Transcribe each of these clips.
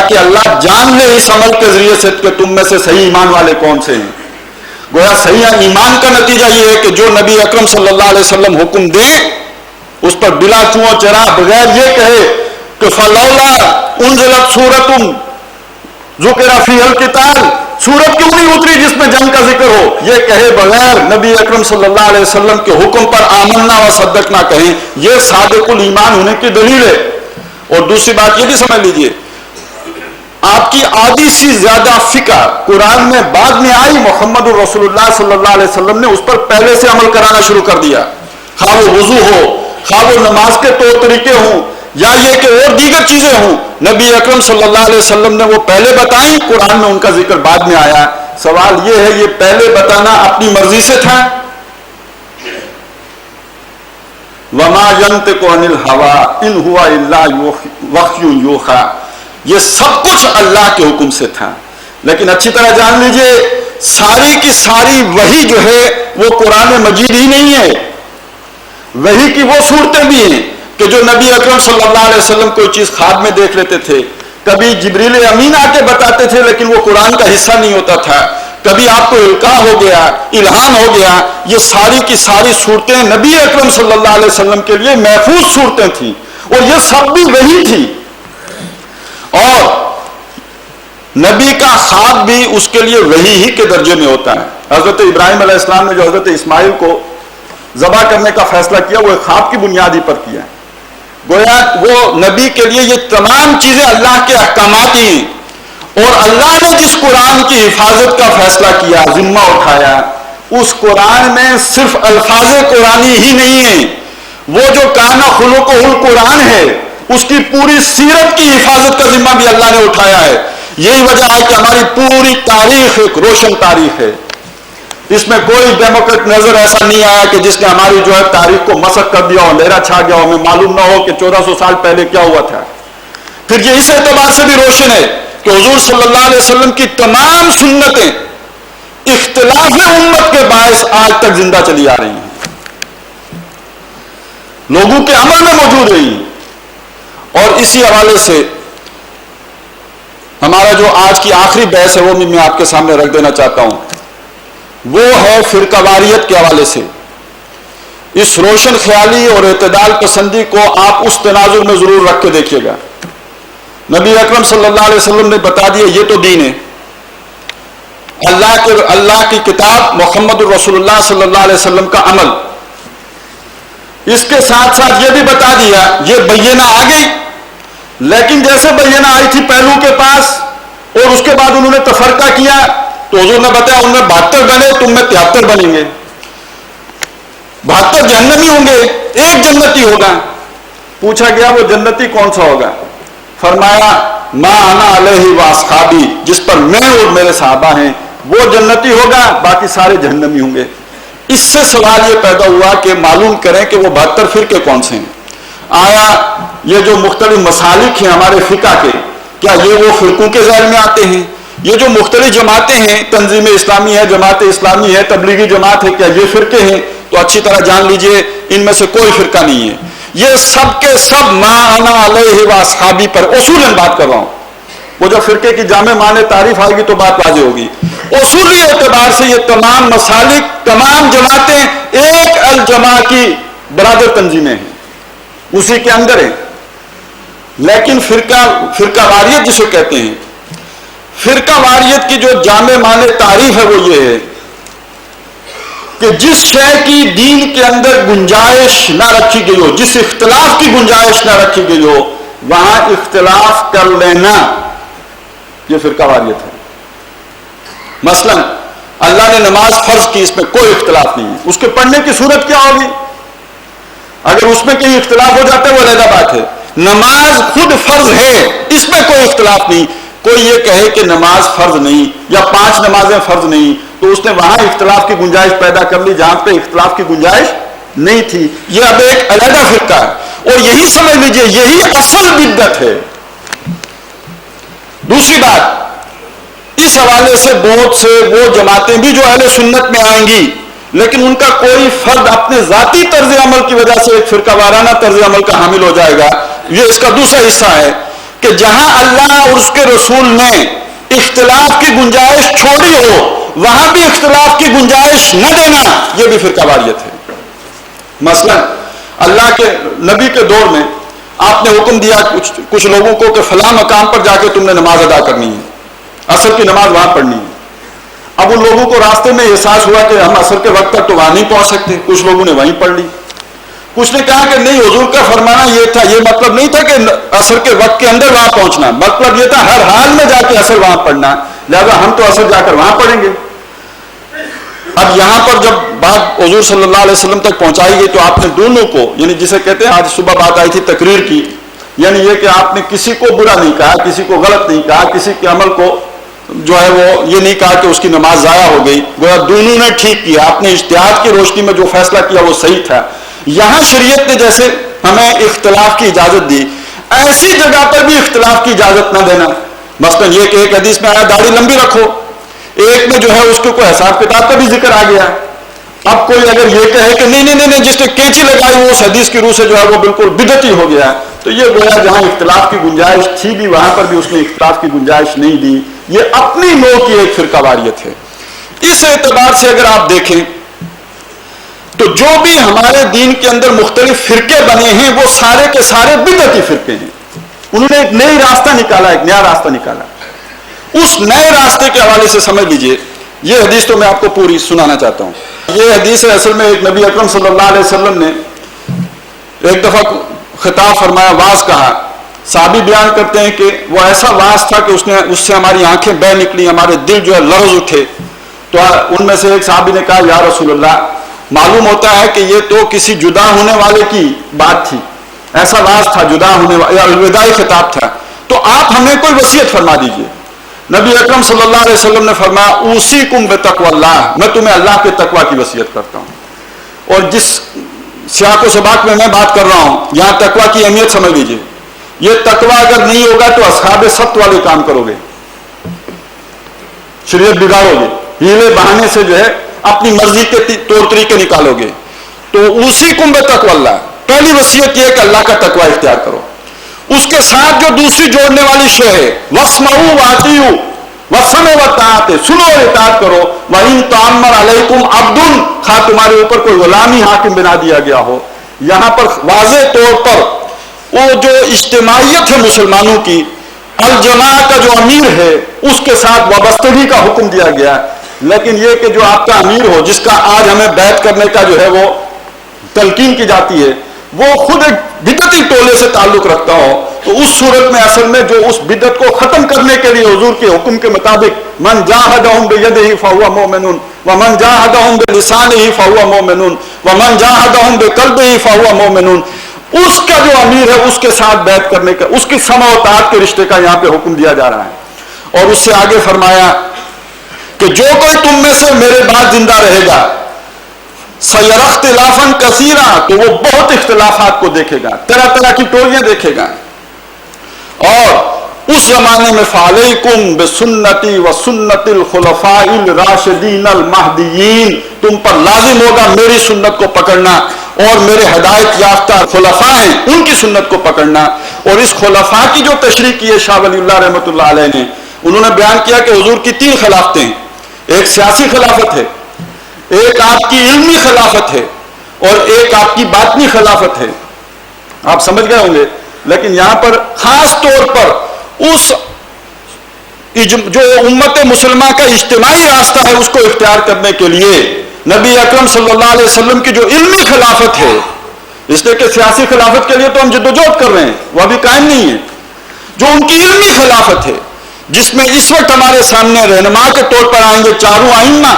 تاکہ اللہ جان لے اس عمل کے ذریعے سے کہ تم میں سے صحیح ایمان والے کون سے ہیں۔ گویا صحیح ایمان کا نتیجہ یہ ہے کہ جو نبی اکرم صلی اللہ علیہ وسلم حکم دیں اس پر بلا چوں چرا بغیر یہ کہے کہ فلولا انزلت سورۃ ذکر فیہا القتال، سورت کیوں نہیں اتری جس میں جنگ کا ذکر ہو، یہ کہے بغیر نبی اکرم صلی اللہ علیہ وسلم کے حکم پر آمنا و صدقنا کہیں، یہ صادق الایمان ہونے کی دلیل ہے۔ اور دوسری بات یہ بھی سمجھ لیجئے، آپ کی آدھی سی زیادہ فقہ قرآن میں بعد میں آئی، محمد الرسول اللہ صلی اللہ علیہ وسلم نے اس پر پہلے سے عمل کرانا شروع کر دیا، خواہ وہ وضو ہو، خواہ وہ نماز کے طور طریقے ہوں، یا یہ کہ اور دیگر چیزیں ہوں، نبی اکرم صلی اللہ علیہ وسلم نے وہ پہلے بتائیں، قرآن میں ان کا ذکر بعد میں آیا۔ سوال یہ ہے یہ پہلے بتانا اپنی مرضی سے تھا؟ وَمَا يَنْطِقُ عَنِ الْهَوَىٰ إِنْ هُوَ إِلَّا وَحْيٌ يُوحَىٰ، یہ سب کچھ اللہ کے حکم سے تھا۔ لیکن اچھی طرح جان لیجئے ساری کی ساری وحی جو ہے وہ قرآن مجید ہی نہیں ہے، وحی کی وہ صورتیں بھی ہیں کہ جو نبی اکرم صلی اللہ علیہ وسلم کوئی چیز خواب میں دیکھ لیتے تھے، کبھی جبریل امین آ کے بتاتے تھے لیکن وہ قرآن کا حصہ نہیں ہوتا تھا، کبھی آپ کو القاء ہو گیا، الہام ہو گیا، یہ ساری کی ساری صورتیں نبی اکرم صلی اللہ علیہ وسلم کے لیے محفوظ صورتیں تھیں، اور یہ سب بھی وحی تھی۔ اور نبی کا خواب بھی اس کے لیے وحی ہی کے درجے میں ہوتا ہے۔ حضرت ابراہیم علیہ السلام نے جو حضرت اسماعیل کو ذبح کرنے کا فیصلہ کیا وہ ایک خواب کی بنیادی پر کیا ہے، گویا وہ نبی کے لیے یہ تمام چیزیں اللہ کے احکامات ہی ہیں، اور اللہ نے جس قرآن کی حفاظت کا فیصلہ کیا، ذمہ اٹھایا، اس قرآن میں صرف الفاظ قرآنی ہی نہیں ہیں، وہ جو کان خلقہ القرآن ہے اس کی پوری سیرت کی حفاظت کا ذمہ بھی اللہ نے اٹھایا ہے۔ یہی وجہ ہے کہ ہماری پوری تاریخ ایک روشن تاریخ ہے، اس میں کوئی ڈیموکریٹ نظر ایسا نہیں آیا کہ جس نے ہماری جو ہے تاریخ کو مسخ کر دیا ہو، اندھیرا چھا گیا ہو، ہمیں معلوم نہ ہو کہ 1400 سال پہلے کیا ہوا تھا۔ پھر یہ اس اعتبار سے بھی روشن ہے کہ حضور صلی اللہ علیہ وسلم کی تمام سنتیں اختلاف امت کے باعث آج تک زندہ چلی آ رہی ہیں، لوگوں کے عمل میں موجود رہی ہیں۔ اور اسی حوالے سے ہمارا جو آج کی آخری بحث ہے وہ بھی میں آپ کے سامنے رکھ دینا چاہتا ہوں، وہ ہے فرقہ واریت کے حوالے سے۔ اس روشن خیالی اور اعتدال پسندی کو آپ اس تناظر میں ضرور رکھ کے دیکھیے گا۔ نبی اکرم صلی اللہ علیہ وسلم نے بتا دیا یہ تو دین ہے، اللہ کی کتاب محمد الرسول اللہ صلی اللہ علیہ وسلم کا عمل، اس کے ساتھ ساتھ یہ بھی بتا دیا یہ بینہ آ گئی، لیکن جیسے بینہ آئی تھی پہلو کے پاس اور اس کے بعد انہوں نے تفرقہ کیا تو حضور نے بتایا ان میں 72 بنے، تم میں 73 بنیں گے، 72 جہنمی ہوں گے، ایک جنتی ہوگا۔ پوچھا گیا وہ جنتی کون سا ہوگا؟ فرمایا ما انا علیہ واصحابی، جس پر میں اور میرے صحابہ ہیں وہ جنتی ہوگا، باقی سارے جہنمی ہوں گے۔ اس سے سوال یہ پیدا ہوا کہ معلوم کریں کہ وہ 72 فرقے کون سے ہیں، آیا یہ جو مختلف مسالک ہیں ہمارے فقہ کے، کیا یہ وہ فرقوں کے ذیل میں آتے ہیں؟ یہ جو مختلف جماعتیں ہیں، تنظیم اسلامی ہے، جماعت اسلامی ہے، تبلیغی جماعت ہے، کیا یہ فرقے ہیں؟ تو اچھی طرح جان لیجئے ان میں سے کوئی فرقہ نہیں ہے، یہ سب کے سب ما انا علیہ واصحابی پر اصولاً بات کر رہا ہوں۔ وہ جب فرقے کی جامع معنی تعریف آئے گی تو بات واضح ہوگی۔ اصولی اعتبار سے یہ تمام مسالک، تمام جماعتیں ایک الجماع کی برادر تنظیمیں ہیں، اسی کے اندر ہیں۔ لیکن فرقہ واریت جسے کہتے ہیں، فرقہ واریت کی جو جامع معنی تعریف ہے وہ یہ ہے کہ جس شے کی دین کے اندر گنجائش نہ رکھی گئی ہو، جس اختلاف کی گنجائش نہ رکھی گئی ہو، وہاں اختلاف کر لینا یہ فرقہ واریت ہے۔ مثلا اللہ نے نماز فرض کی، اس میں کوئی اختلاف نہیں ہے، اس کے پڑھنے کی صورت کیا ہوگی؟ اگر اس میں کہیں اختلاف ہو جاتا ہے وہ علیحدہ بات ہے، نماز خود فرض ہے، اس میں کوئی اختلاف نہیں۔ کوئی یہ کہے کہ نماز فرض نہیں یا 5 نمازیں فرض نہیں تو اس نے وہاں اختلاف کی گنجائش پیدا کر لی جہاں پہ اختلاف کی گنجائش نہیں تھی، یہ اب ایک علیحدہ فرقہ ہے، اور یہی سمجھ لیجئے یہی اصل بدعت ہے۔ دوسری بات، اس حوالے سے بہت سے وہ جماعتیں بھی جو اہل سنت میں آئیں گی لیکن ان کا کوئی فرد اپنے ذاتی طرز عمل کی وجہ سے ایک فرقہ وارانہ طرز عمل کا حامل ہو جائے گا۔ یہ اس کا دوسرا حصہ ہے کہ جہاں اللہ اور اس کے رسول نے اختلاف کی گنجائش چھوڑی ہو وہاں بھی اختلاف کی گنجائش نہ دینا، یہ بھی فرقہ واریت ہے۔ مثلا اللہ کے نبی کے دور میں آپ نے حکم دیا کچھ لوگوں کو کہ فلاں مقام پر جا کے تم نے نماز ادا کرنی ہے، عصر کی نماز وہاں پڑھنی ہے۔ اب ان لوگوں کو راستے میں احساس ہوا کہ ہم عصر کے وقت تک تو وہاں نہیں پہنچ سکتے، کچھ لوگوں نے وہیں پڑھ لی، کچھ نے کہا کہ نہیں، حضور کا فرمانا یہ تھا، یہ مطلب نہیں تھا کہ عصر کے وقت کے اندر وہاں پہنچنا، مطلب یہ تھا ہر حال میں جا کے عصر وہاں پڑھنا، لہذا ہم تو عصر جا کر وہاں پڑھیں گے۔ اب یہاں پر جب بات حضور صلی اللہ علیہ وسلم تک پہنچائی گئی تو آپ نے دونوں کو، یعنی جسے کہتے ہیں آج صبح بات آئی تھی تقریر کی، یعنی یہ کہ آپ نے کسی کو برا نہیں کہا، کسی کو غلط نہیں کہا، کسی کے عمل کو جو ہے وہ یہ نہیں کہا کہ اس کی نماز ضائع ہو گئی، گویا دونوں نے ٹھیک کیا، آپ نے اجتہاد کی روشنی میں جو فیصلہ کیا وہ صحیح تھا۔ یہاں شریعت نے جیسے ہمیں اختلاف کی اجازت دی، ایسی جگہ پر بھی اختلاف کی اجازت نہ دینا۔ مثلا یہ کہ ایک حدیث میں آیا داڑھی لمبی رکھو، ایک میں جو ہے اس کو کوئی حساب کتاب کا بھی ذکر آ گیا۔ اب کوئی اگر یہ کہے کہ نہیں جس نے کینچی لگائی وہ اس حدیث کی روح سے جو ہے وہ بالکل بدعتی ہو گیا، تو یہ گویا جہاں اختلاف کی گنجائش تھی بھی وہاں پر بھی اس نے اختلاف کی گنجائش نہیں دی، یہ اپنی نوع کی ایک فرقہ واریت ہے۔ اس اعتبار سے اگر آپ دیکھیں تو جو بھی ہمارے دین کے اندر مختلف فرقے بنے ہیں وہ سارے کے سارے بدعتی فرقے ہیں۔ انہوں نے ایک نئی راستہ نکالا، ایک نیا راستہ نکالا۔ اس نئے راستے کے حوالے سے سمجھ لیجئے، یہ حدیث تو میں آپ کو پوری سنانا چاہتا ہوں۔ یہ حدیث ہے، اصل میں ایک نبی اکرم صلی اللہ علیہ وسلم نے ایک دفعہ خطاب فرمایا، واز کہا۔ صحابی بیان کرتے ہیں کہ وہ ایسا واز تھا کہ اس سے ہماری آنکھیں بہہ نکلی، ہمارے دل جو ہے لرز اٹھے۔ تو ان میں سے ایک صحابی نے کہا، یا رسول اللہ، معلوم ہوتا ہے کہ یہ تو کسی جدا ہونے والے کی بات تھی، ایسا واز تھا، جدا ہونے والا الوداعی خطاب تھا، تو آپ ہمیں کوئی وصیت فرما دیجئے۔ نبی اکرم صلی اللہ علیہ وسلم نے فرمایا، اوصیکم بتقوی اللہ، میں تمہیں اللہ کے تقوی کی وصیت کرتا ہوں۔ اور جس سیاق و سباق میں بات کر رہا ہوں، یہاں تقوی کی اہمیت سمجھ لیجئے۔ یہ تقوی اگر نہیں ہوگا تو اصحاب سبت والے کام کرو گے، شریعت بگاڑو گے، ہیلے بہانے سے جو ہے اپنی مرضی کے طور طریقے نکالو گے۔ تو اوصیکم بتقوی اللہ، پہلی وصیت یہ کہ اللہ کا تقوی اختیار کرو۔ اس کے ساتھ جو دوسری جوڑنے والی شے ہے، واسمعوا واطیعوا، وسمع وطاعت، سنو اور اطاعت کرو۔ وَإِن تَعَمَّرَ عَلَيْكُمْ عَبْدٌ، خواہ تمہارے اوپر کوئی غلامی حاکم بنا دیا گیا ہو۔ یہاں پر واضح طور پر وہ جو اجتماعیت ہے مسلمانوں کی، الجماع کا جو امیر ہے اس کے ساتھ وابستگی کا حکم دیا گیا۔ لیکن یہ کہ جو آپ کا امیر ہو، جس کا آج ہمیں بیعت کرنے کا جو ہے وہ تلقین کی جاتی ہے، وہ خود ایک بدعتی ٹولے سے تعلق رکھتا ہو، تو اس صورت میں اصل میں جو اس بدعت کو ختم کرنے کے لیے حضور کے حکم کے مطابق من جاہدہم بیدہ فہو مومن ومن جاہدہم بلسانہ فہو مومن ومن جاہدہم بقلبہ فہو مومن، اس کا جو امیر ہے اس کے ساتھ بیعت کرنے کا، اس کی سمع و طاعت کے رشتے کا یہاں پہ حکم دیا جا رہا ہے۔ اور اس سے آگے فرمایا کہ جو کوئی تم میں سے میرے بعد زندہ رہے گا، سَيَرَى اخْتِلَافًا كَثِيرًا، تو وہ بہت اختلافات کو دیکھے گا، طرح طرح کی ٹولیاں دیکھے گا۔ اور اس زمانے میں فَعَلَيْكُمْ بِسُنَّتِي وَسُنَّتِ الْخُلَفَاءِ الرَّاشِدِينَ الْمَهْدِيِّينَ، تم پر لازم ہوگا میری سنت کو پکڑنا اور میرے ہدایت یافتہ خلفاء ہیں ان کی سنت کو پکڑنا۔ اور اس خلفاء کی جو تشریح کی ہے شاہ ولی اللہ رحمۃ اللہ علیہ نے، انہوں نے بیان کیا کہ حضور کی 3 خلافتیں ہیں، ایک سیاسی خلافت ہے، ایک آپ کی علمی خلافت ہے، اور ایک آپ کی باطنی خلافت ہے۔ آپ سمجھ گئے ہوں گے، لیکن یہاں پر خاص طور پر اس جو امت مسلمہ کا اجتماعی راستہ ہے اس کو اختیار کرنے کے لیے نبی اکرم صلی اللہ علیہ وسلم کی جو علمی خلافت ہے، اس لیے کہ سیاسی خلافت کے لیے تو ہم جدوجہد کر رہے ہیں، وہ ابھی قائم نہیں ہے، جو ان کی علمی خلافت ہے، جس میں اس وقت ہمارے سامنے رہنما کے طور پر آئیں گے 4 ائمہ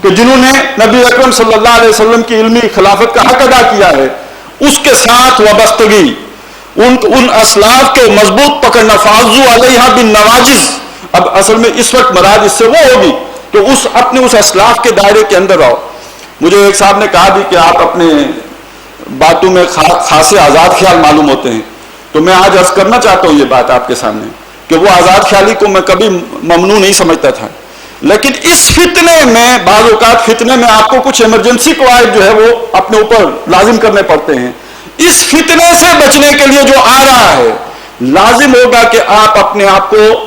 کہ جنہوں نے نبی اکرم صلی اللہ علیہ وسلم کی علمی خلافت کا حق ادا کیا ہے، اس کے ساتھ وابستگی، ان اسلاف کے مضبوط پکڑنا، فعضوا علیہا بالنواجذ۔ اب اصل میں اس وقت مراد اس سے وہ ہوگی کہ اپنے اس اسلاف کے دائرے کے اندر رہو۔ مجھے ایک صاحب نے کہا بھی کہ آپ اپنے باتوں میں خاصے آزاد خیال معلوم ہوتے ہیں، تو میں آج عرض کرنا چاہتا ہوں یہ بات آپ کے سامنے کہ وہ آزاد خیالی کو میں کبھی ممنوع نہیں سمجھتا تھا، لیکن اس فتنے میں بعض اوقات فتنے میں آپ کو کچھ ایمرجنسی قواعد جو ہے وہ اپنے اوپر لازم کرنے پڑتے ہیں۔ اس فتنے سے بچنے کے لیے جو آ رہا ہے لازم ہوگا کہ آپ اپنے آپ کو